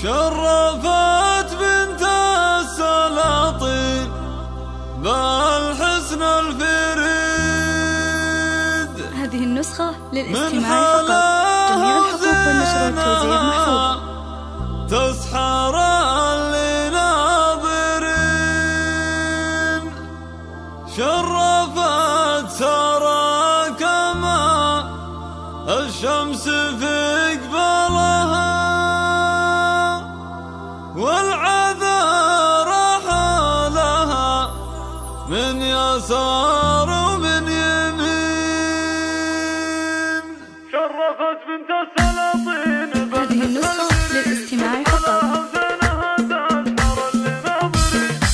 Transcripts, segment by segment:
شرفت بنت السلاطين بالحسن الفريد. هذه النسخة للاستماع فقط. جميع الحقوق والنشر والتوزيع محفوظ. تسحر لناظرين شرفت سارة كما الشمس في قبلها والعذار حالها من يسار ومن يمين. شرفت بنت السلاطين. هذه النسخة للاستماع فقط.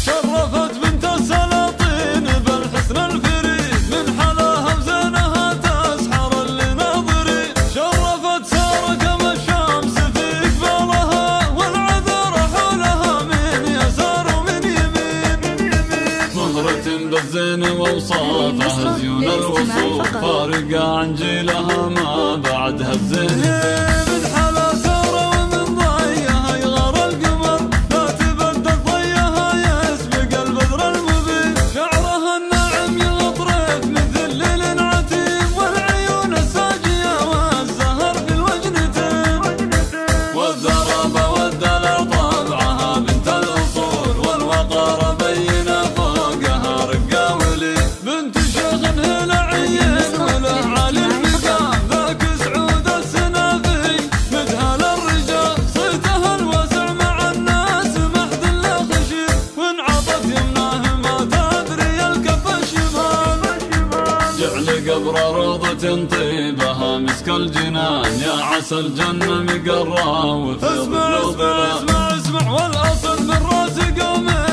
شرفت بنت السلاطين بالحسن الفريد من حلاها وزينها تسحر لناظرين. شرفت سارة كما الشمس في قبلها والعذر حولها من يسار ومن يمين. مهرة بالزين ووصافها زيون الوصول فارقة عن جيلها ما بعدها الزين. قبر روضة طيبها مسك الجنان يا عسى الجنة مقرة وفي ظل الظلال. اسمع والأصل من راس قومي